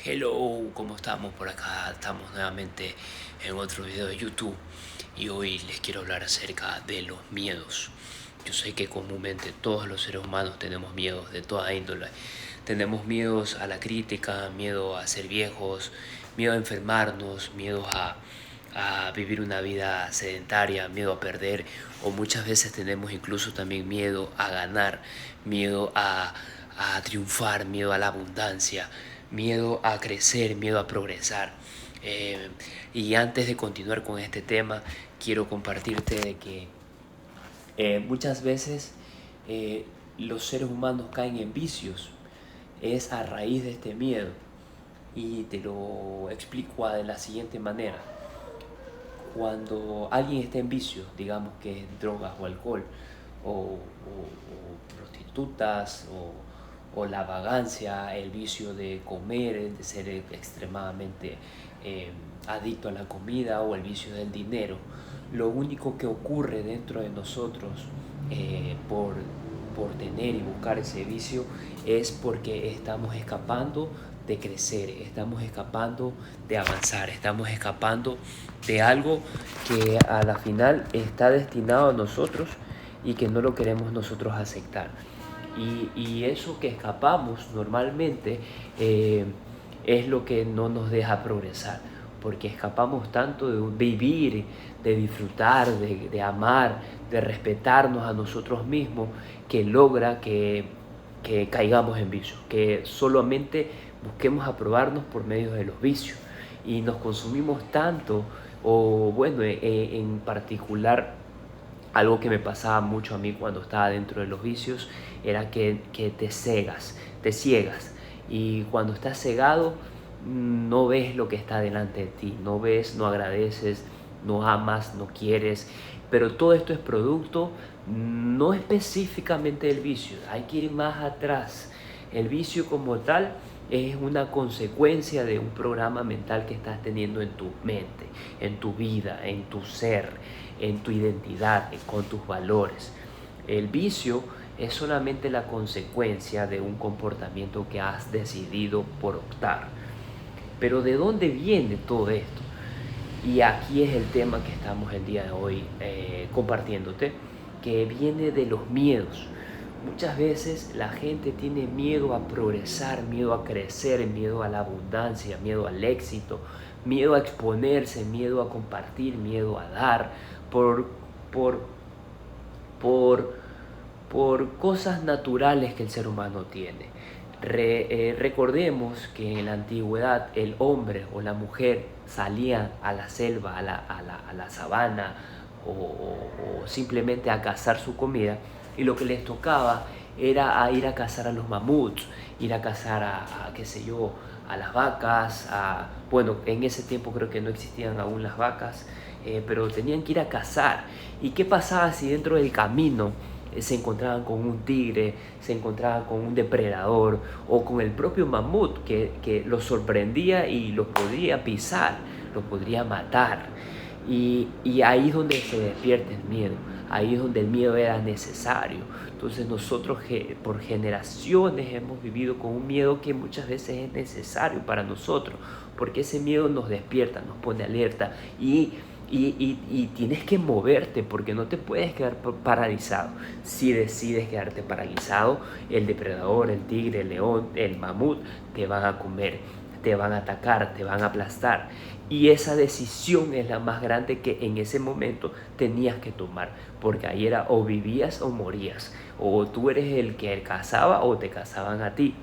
Hello, ¿cómo estamos por acá? Estamos nuevamente en otro video de YouTube y hoy les quiero hablar acerca de los miedos. Yo sé que comúnmente todos los seres humanos tenemos miedos de toda índole. Tenemos miedos a la crítica, miedo a ser viejos, miedo a enfermarnos, miedo a vivir una vida sedentaria, miedo a perder, o muchas veces tenemos incluso también miedo a ganar, miedo a triunfar, miedo a la abundancia, miedo a crecer, miedo a progresar. Y antes de continuar con este tema, quiero compartirte de que muchas veces eh, los seres humanos caen en vicios. Es a raíz de este miedo. Y te lo explico de la siguiente manera. Cuando alguien está en vicio, digamos que es drogas o alcohol, o prostitutas, o la vagancia, el vicio de comer, de ser extremadamente adicto a la comida, o el vicio del dinero, lo único que ocurre dentro de nosotros por tener y buscar ese vicio es porque estamos escapando de crecer, estamos escapando de avanzar, estamos escapando de algo que a la final está destinado a nosotros y que no lo queremos nosotros aceptar. Y eso que escapamos normalmente es lo que no nos deja progresar, porque escapamos tanto de vivir, de disfrutar, de amar, de respetarnos a nosotros mismos, que logra que caigamos en vicios, que solamente busquemos aprobarnos por medio de los vicios y nos consumimos tanto, o bueno, en particular algo que me pasaba mucho a mí cuando estaba dentro de los vicios era que te ciegas, y cuando estás cegado no ves lo que está delante de ti, no ves, no agradeces, no amas, no quieres, pero todo esto es producto no específicamente del vicio, hay que ir más atrás. El vicio como tal es una consecuencia de un programa mental que estás teniendo en tu mente, en tu vida, en tu ser, en tu identidad, con tus valores. El vicio es solamente la consecuencia de un comportamiento que has decidido por optar. Pero ¿de dónde viene todo esto? Y aquí es el tema que estamos el día de hoy compartiéndote, que viene de los miedos. Muchas veces la gente tiene miedo a progresar, miedo a crecer, miedo a la abundancia, miedo al éxito, miedo a exponerse, miedo a compartir, miedo a dar, por, por, por, por cosas naturales que el ser humano tiene. Recordemos que en la antigüedad el hombre o la mujer salían a la selva, a la sabana, o simplemente a cazar su comida, y lo que les tocaba era a ir a cazar a los mamuts, ir a cazar qué sé yo, a las vacas, bueno, en ese tiempo creo que no existían aún las vacas, pero tenían que ir a cazar. ¿Y qué pasaba si dentro del camino se encontraban con un tigre, se encontraban con un depredador, o con el propio mamut que los sorprendía y los podría pisar, los podría matar? Y ahí es donde se despierta el miedo, ahí es donde el miedo era necesario. Entonces nosotros por generaciones hemos vivido con un miedo que muchas veces es necesario para nosotros, porque ese miedo nos despierta, nos pone alerta, y tienes que moverte, porque no te puedes quedar paralizado. Si decides quedarte paralizado, el depredador, el tigre, el león, el mamut te van a comer, te van a atacar, te van a aplastar. Y esa decisión es la más grande que en ese momento tenías que tomar, porque ahí era o vivías o morías, o tú eres el que cazaba o te cazaban a ti.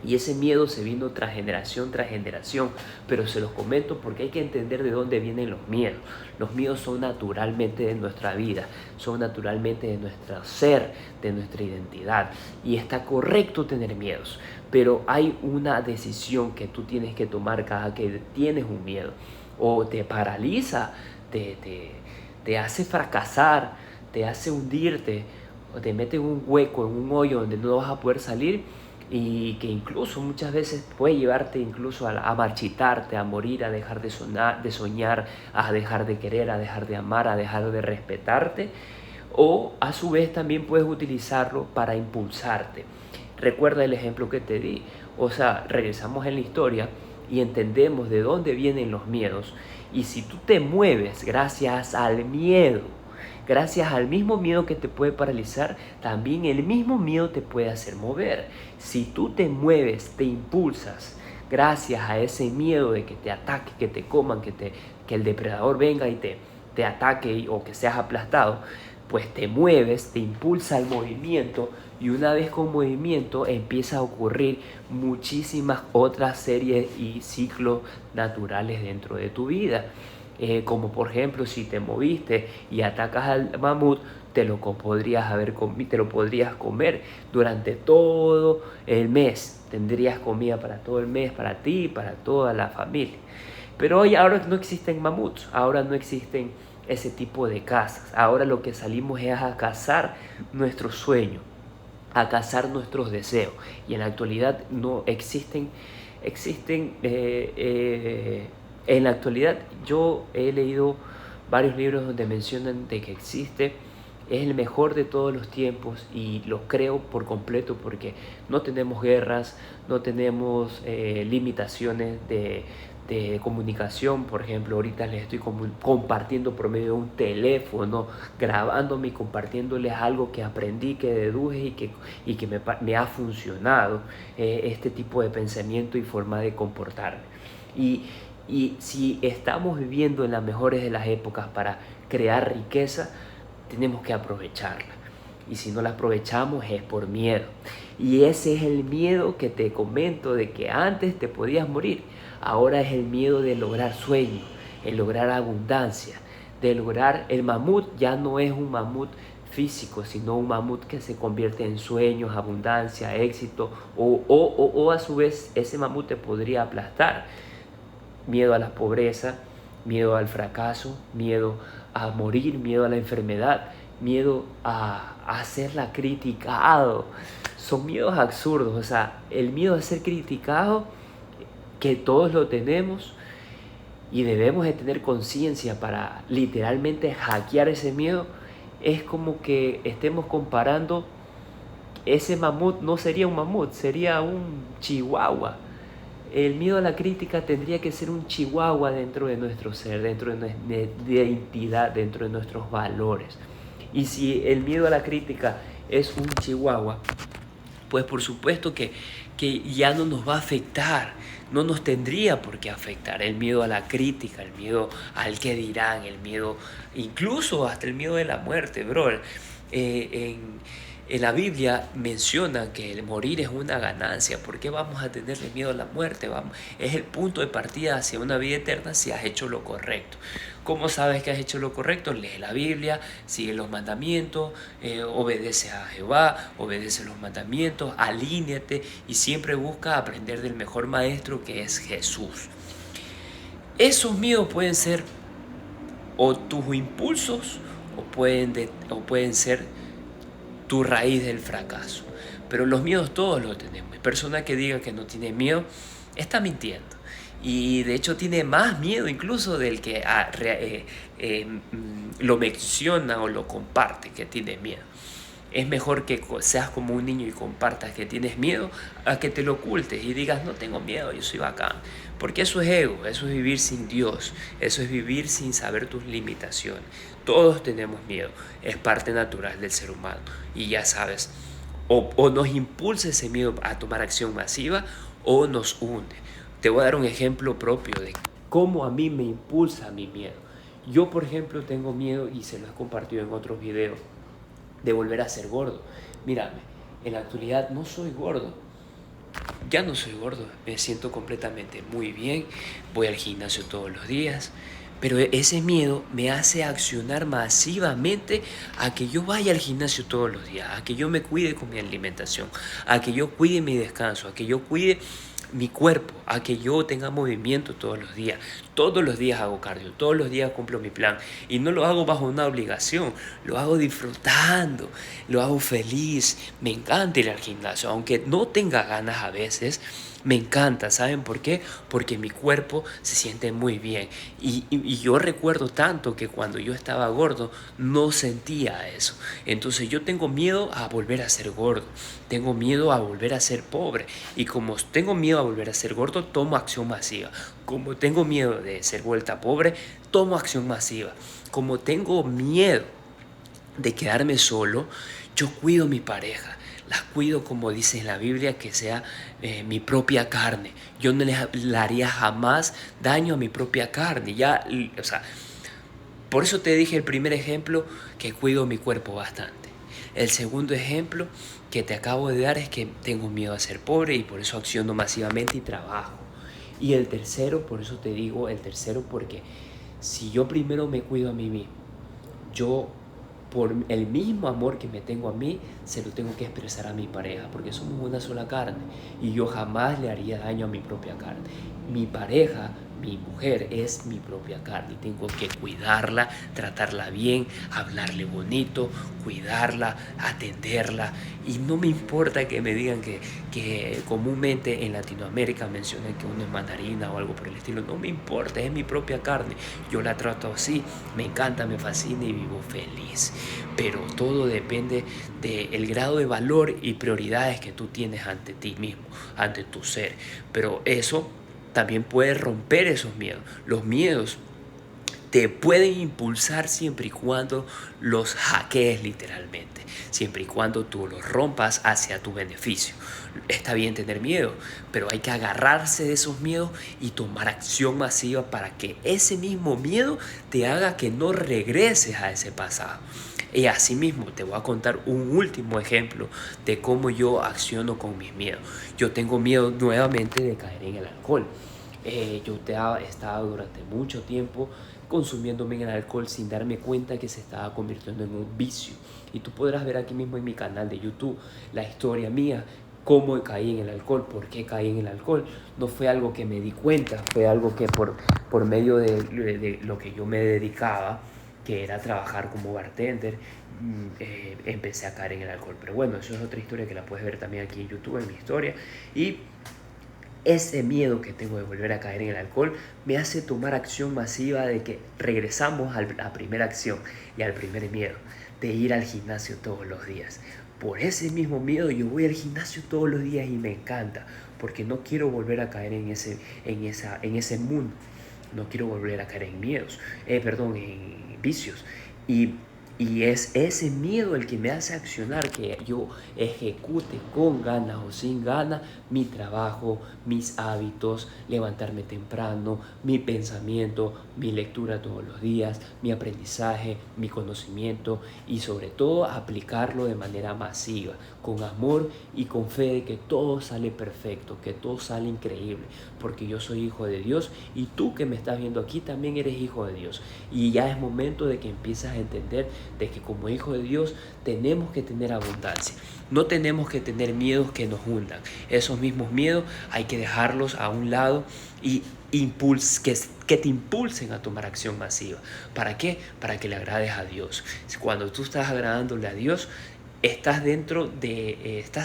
Y ese miedo se vino tras generación, pero se los comento porque hay que entender de dónde vienen los miedos. Los miedos son naturalmente de nuestra vida, son naturalmente de nuestro ser, de nuestra identidad. Y está correcto tener miedos, pero hay una decisión que tú tienes que tomar cada que tienes un miedo. O te paraliza, te hace fracasar, te hace hundirte, o te mete en un hueco, en un hoyo donde no vas a poder salir, y que incluso muchas veces puede llevarte incluso a marchitarte, a morir, a dejar de soñar, a dejar de querer, a dejar de amar, a dejar de respetarte, o a su vez también puedes utilizarlo para impulsarte. Recuerda el ejemplo que te di, O sea, regresamos en la historia y entendemos de dónde vienen los miedos. Y si tú te mueves gracias al miedo, gracias al mismo miedo que te puede paralizar, también el mismo miedo te puede hacer mover. Si tú te mueves, te impulsas, gracias a ese miedo de que te ataque, que te coman, que el depredador venga y te ataque o que seas aplastado, pues te mueves, te impulsa el movimiento, y una vez con movimiento empieza a ocurrir muchísimas otras series y ciclos naturales dentro de tu vida. Como por ejemplo, si te moviste y atacas al mamut, te lo podrías comer durante todo el mes. Tendrías comida para todo el mes, para ti y para toda la familia. Pero ahora no existen mamuts, ahora no existen ese tipo de cazas. Ahora lo que salimos es a cazar nuestros sueños, a cazar nuestros deseos. Y en la actualidad no existen. En la actualidad yo he leído varios libros donde mencionan de que existe, es el mejor de todos los tiempos, y lo creo por completo porque no tenemos guerras, no tenemos limitaciones de comunicación. Por ejemplo, ahorita les estoy compartiendo por medio de un teléfono, grabándome y compartiéndoles algo que aprendí, que deduje y que me ha funcionado, este tipo de pensamiento y forma de comportarme. Y si estamos viviendo en las mejores de las épocas para crear riqueza, tenemos que aprovecharla. Y si no la aprovechamos es por miedo. Y ese es el miedo que te comento, de que antes te podías morir. Ahora es el miedo de lograr sueños, el lograr abundancia, de lograr el mamut. Ya no es un mamut físico, sino un mamut que se convierte en sueños, abundancia, éxito, o a su vez ese mamut te podría aplastar. Miedo a la pobreza, miedo al fracaso, miedo a morir, miedo a la enfermedad, miedo a ser criticado. Son miedos absurdos. O sea, el miedo a ser criticado, que todos lo tenemos, y debemos de tener conciencia para literalmente hackear ese miedo. Es como que estemos comparando, ese mamut no sería un mamut, sería un chihuahua. El miedo a la crítica tendría que ser un chihuahua dentro de nuestro ser, dentro de nuestra identidad, dentro de nuestros valores. Y si el miedo a la crítica es un chihuahua, pues por supuesto que ya no nos va a afectar, no nos tendría por qué afectar el miedo a la crítica, el miedo al que dirán, el miedo, incluso hasta el miedo de la muerte, bro. En la Biblia menciona que el morir es una ganancia. ¿Por qué vamos a tenerle miedo a la muerte? Es el punto de partida hacia una vida eterna si has hecho lo correcto. ¿Cómo sabes que has hecho lo correcto? Lee la Biblia, sigue los mandamientos, obedece a Jehová, obedece los mandamientos, alíñate y siempre busca aprender del mejor maestro, que es Jesús. Esos miedos pueden ser o tus impulsos o pueden ser tu raíz del fracaso. Pero los miedos todos los tenemos. Persona que diga que no tiene miedo está mintiendo. Y de hecho tiene más miedo incluso del que lo menciona o lo comparte que tiene miedo. Es mejor que seas como un niño y compartas que tienes miedo, a que te lo ocultes y digas no tengo miedo, yo soy bacán. Porque eso es ego, eso es vivir sin Dios, eso es vivir sin saber tus limitaciones. Todos tenemos miedo, es parte natural del ser humano. Y ya sabes, o nos impulsa ese miedo a tomar acción masiva o nos hunde. Te voy a dar un ejemplo propio de cómo a mí me impulsa mi miedo. Yo, por ejemplo, tengo miedo, y se lo he compartido en otros videos, de volver a ser gordo. Mírame, en la actualidad no soy gordo. Ya no soy gordo, me siento completamente muy bien, voy al gimnasio todos los días, pero ese miedo me hace accionar masivamente a que yo vaya al gimnasio todos los días, a que yo me cuide con mi alimentación, a que yo cuide mi descanso, a que yo cuide mi cuerpo, a que yo tenga movimiento todos los días. Todos los días hago cardio, todos los días cumplo mi plan, y no lo hago bajo una obligación, lo hago disfrutando, lo hago feliz. Me encanta ir al gimnasio, aunque no tenga ganas a veces, Me encanta, ¿saben por qué? Porque mi cuerpo se siente muy bien. Y yo recuerdo tanto que cuando yo estaba gordo no sentía eso. Entonces yo tengo miedo a volver a ser gordo. Tengo miedo a volver a ser pobre. Y como tengo miedo a volver a ser gordo, tomo acción masiva. Como tengo miedo de ser vuelta pobre, tomo acción masiva. Como tengo miedo de quedarme solo, yo cuido mi pareja. La cuido como dice en la Biblia, que sea mi propia carne. Yo no le haría jamás daño a mi propia carne. Ya, o sea, por eso te dije el primer ejemplo, que cuido mi cuerpo bastante. El segundo ejemplo que te acabo de dar es que tengo miedo a ser pobre y por eso acciono masivamente y trabajo. Y el tercero, por eso te digo el tercero, porque si yo primero me cuido a mí mismo, yo por el mismo amor que me tengo a mí, se lo tengo que expresar a mi pareja, porque somos una sola carne y yo jamás le haría daño a mi propia carne. Mi pareja, mi mujer es mi propia carne y tengo que cuidarla, tratarla bien, hablarle bonito, cuidarla, atenderla. Y no me importa que me digan que comúnmente en Latinoamérica mencionan que uno es mandarina o algo por el estilo. No me importa, es mi propia carne. Yo la trato así, me encanta, me fascina y vivo feliz. Pero todo depende del grado de valor y prioridades que tú tienes ante ti mismo, ante tu ser. Pero eso también puede romper esos miedos. Los miedos te pueden impulsar siempre y cuando los hackees literalmente, siempre y cuando tú los rompas hacia tu beneficio. Está bien tener miedo, pero hay que agarrarse de esos miedos y tomar acción masiva para que ese mismo miedo te haga que no regreses a ese pasado. Y asimismo te voy a contar un último ejemplo de cómo yo acciono con mis miedos. Yo tengo miedo nuevamente de caer en el alcohol. Yo estaba durante mucho tiempo consumiéndome en el alcohol sin darme cuenta que se estaba convirtiendo en un vicio. Y tú podrás ver aquí mismo en mi canal de YouTube la historia mía, cómo caí en el alcohol, por qué caí en el alcohol. No fue algo que me di cuenta, fue algo que por medio de lo que yo me dedicaba, que era trabajar como bartender, empecé a caer en el alcohol. Pero bueno, eso es otra historia que la puedes ver también aquí en YouTube, en mi historia. Y ese miedo que tengo de volver a caer en el alcohol me hace tomar acción masiva de que regresamos a la primera acción y al primer miedo, de ir al gimnasio todos los días. Por ese mismo miedo yo voy al gimnasio todos los días y me encanta, porque no quiero volver a caer en ese mundo. No quiero volver a caer en miedos, en vicios. Y y es ese miedo el que me hace accionar, que yo ejecute con ganas o sin ganas mi trabajo, mis hábitos, levantarme temprano, mi pensamiento, mi lectura todos los días, mi aprendizaje, mi conocimiento y sobre todo aplicarlo de manera masiva, con amor y con fe de que todo sale perfecto, que todo sale increíble, porque yo soy hijo de Dios y tú que me estás viendo aquí también eres hijo de Dios. Y ya es momento de que empieces a entender de que como hijo de Dios tenemos que tener abundancia. No tenemos que tener miedos que nos hundan. Esos mismos miedos hay que dejarlos a un lado y que te impulsen a tomar acción masiva. ¿Para qué? Para que le agrades a Dios. Cuando tú estás agradándole a Dios, estás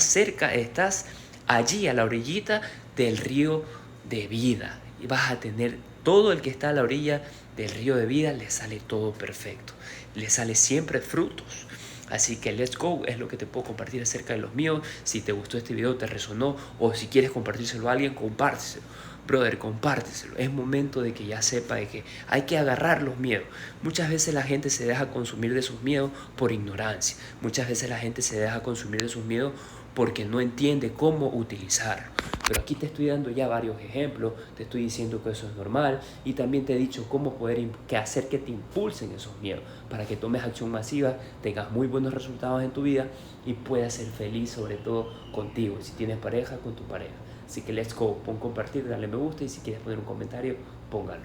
cerca, estás allí a la orillita del río de vida. Y vas a tener todo el que está a la orilla del río de vida, le sale todo perfecto. Le sale siempre frutos. Así que let's go, es lo que te puedo compartir acerca de los míos. Si te gustó este video, te resonó o si quieres compartírselo a alguien, compárteselo. Brother, compárteselo. Es momento de que ya sepa de que hay que agarrar los miedos. Muchas veces la gente se deja consumir de sus miedos por ignorancia. Muchas veces la gente se deja consumir de sus miedos porque no entiende cómo utilizarlo. Pero aquí te estoy dando ya varios ejemplos, te estoy diciendo que eso es normal y también te he dicho cómo hacer que te impulsen esos miedos para que tomes acción masiva, tengas muy buenos resultados en tu vida y puedas ser feliz sobre todo contigo. Si tienes pareja, con tu pareja. Así que let's go, pon compartir, dale me gusta y si quieres poner un comentario, póngalo.